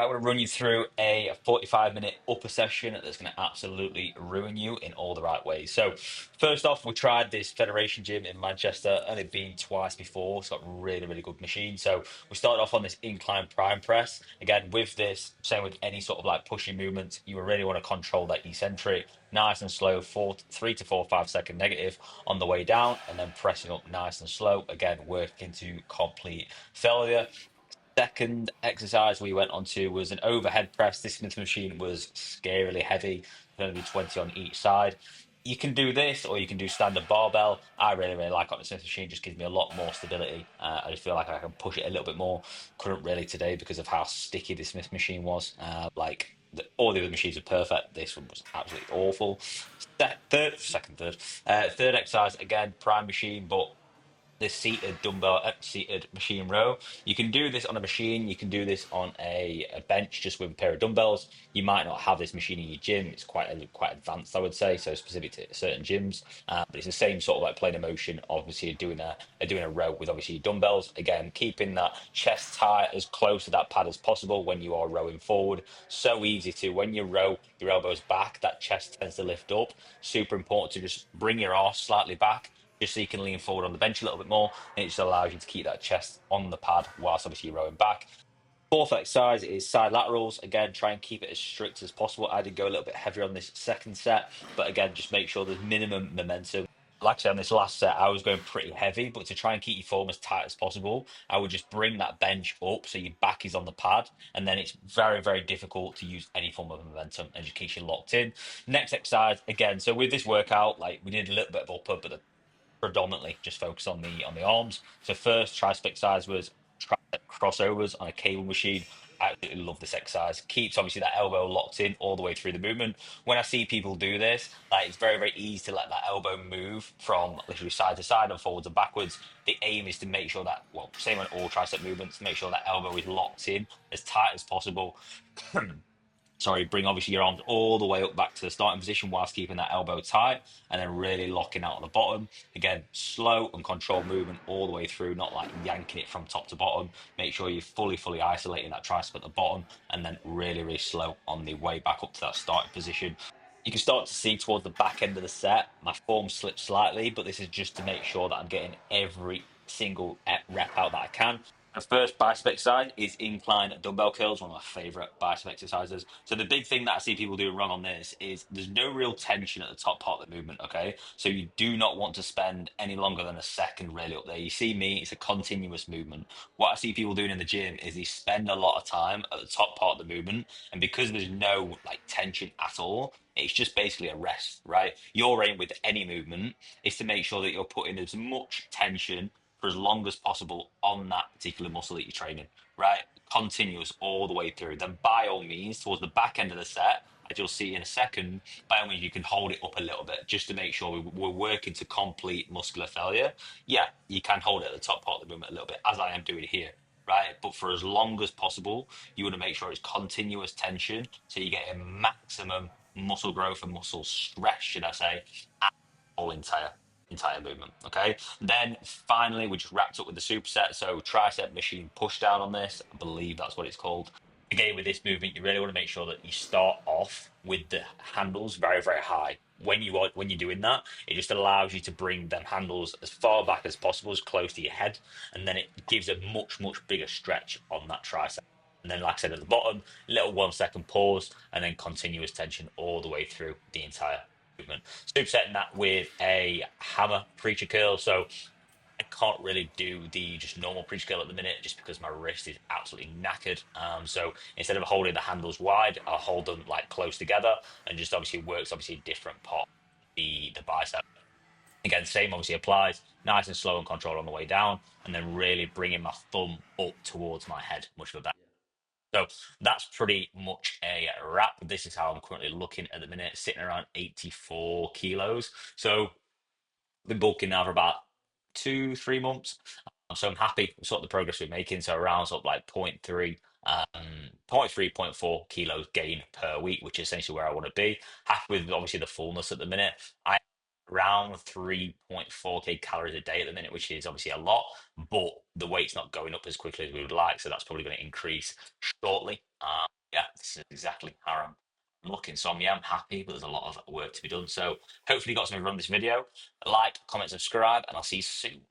Right, I want to run you through a 45-minute upper session that's going to absolutely ruin you in all the right ways. So, first off, we tried this Federation gym in Manchester, only been twice before. It's got really, really good machine. So, we started off on this incline prime press. Again, with this, same with any sort of like pushing movements, you really want to control that eccentric, nice and slow, 3 to 4 5 second negative on the way down, and then pressing up nice and slow. Again, working to complete failure. Second exercise we went on to was an overhead press. This Smith machine was scarily heavy, going to be 20 on each side. You can do this or you can do standard barbell. I really, really like on the Smith machine, just gives me a lot more stability. I just feel like I can push it a little bit more. Couldn't really today because of how sticky the Smith machine was. All the other machines are perfect. This one was absolutely awful. Third exercise again, prime machine, but the seated machine row. You can do this on a machine. You can do this on a bench just with a pair of dumbbells. You might not have this machine in your gym. It's quite advanced, I would say, so specific to certain gyms. But it's the same sort of like plane of motion. Obviously, doing a row with obviously dumbbells. Again, keeping that chest tight as close to that pad as possible when you are rowing forward. So easy to when you row your elbows back, that chest tends to lift up. Super important to just bring your arse slightly back just so you can lean forward on the bench a little bit more. And it just allows you to keep that chest on the pad whilst obviously you're rowing back. Fourth exercise is side laterals. Again, try and keep it as strict as possible. I did go a little bit heavier on this second set, but again, just make sure there's minimum momentum. Like I said, on this last set, I was going pretty heavy, but to try and keep your form as tight as possible, I would just bring that bench up so your back is on the pad, and then it's very, very difficult to use any form of momentum and just keeps you locked in. Next exercise, again, so with this workout, like we did a little bit of upper, but predominantly just focus on the arms. So first tricep exercise was tricep crossovers on a cable machine. I absolutely love this exercise. Keeps obviously that elbow locked in all the way through the movement. When I see people do this, like it's very, very easy to let that elbow move from literally side to side and forwards and backwards. The aim is to make sure that, well, same on all tricep movements, make sure that elbow is locked in as tight as possible. Sorry, bring obviously your arms all the way up back to the starting position whilst keeping that elbow tight and then really locking out on the bottom. Again, slow and controlled movement all the way through, not like yanking it from top to bottom. Make sure you're fully isolating that tricep at the bottom and then really, really slow on the way back up to that starting position. You can start to see towards the back end of the set, my form slips slightly, but this is just to make sure that I'm getting every single rep out that I can. The first bicep exercise is incline dumbbell curls, one of my favorite bicep exercises. So the big thing that I see people doing wrong on this is there's no real tension at the top part of the movement, okay? So you do not want to spend any longer than a second really up there. You see me, it's a continuous movement. What I see people doing in the gym is they spend a lot of time at the top part of the movement, and because there's no like tension at all, it's just basically a rest, right? Your aim with any movement is to make sure that you're putting as much tension for as long as possible on that particular muscle that you're training, right? Continuous all the way through. Then, by all means, towards the back end of the set, as you'll see in a second, by all means, you can hold it up a little bit just to make sure we're working to complete muscular failure. Yeah, you can hold it at the top part of the movement a little bit, as I am doing here. Right, but for as long as possible, you want to make sure it's continuous tension so you get a maximum muscle growth and muscle stress, should I say, whole entire movement. Okay. Then finally, we just wrapped up with the superset. So tricep machine push down on this. I believe that's what it's called. Again, with this movement, you really want to make sure that you start off with the handles very, very high. When you're doing that, it just allows you to bring them handles as far back as possible, as close to your head, and then it gives a much bigger stretch on that tricep. And then, like I said at the bottom, little 1 second pause, and then continuous tension all the way through the entire movement. Supersetting that with a hammer preacher curl. So I can't really do the just normal preacher curl at the minute just because my wrist is absolutely knackered. So instead of holding the handles wide, I'll hold them like close together and just obviously works obviously a different part of the bicep. Again, same obviously applies. Nice and slow and controlled on the way down, and then really bringing my thumb up towards my head, much of a better. So that's pretty much a wrap. This is how I'm currently looking at the minute, sitting around 84 kilos. So been bulking now for about 2, 3 months. So I'm happy with sort of the progress we're making. So around sort of like point 0.3, point 0.3, point 0.4 kilos gain per week, which is essentially where I want to be. Happy with obviously the fullness at the minute. I around 3.4k calories a day at the minute, which is obviously a lot, but the weight's not going up as quickly as we would like. So that's probably going to increase shortly. this is exactly how I'm looking. So yeah, I'm happy, but there's a lot of work to be done. So hopefully you got something from this video. Like, comment, subscribe, and I'll see you soon.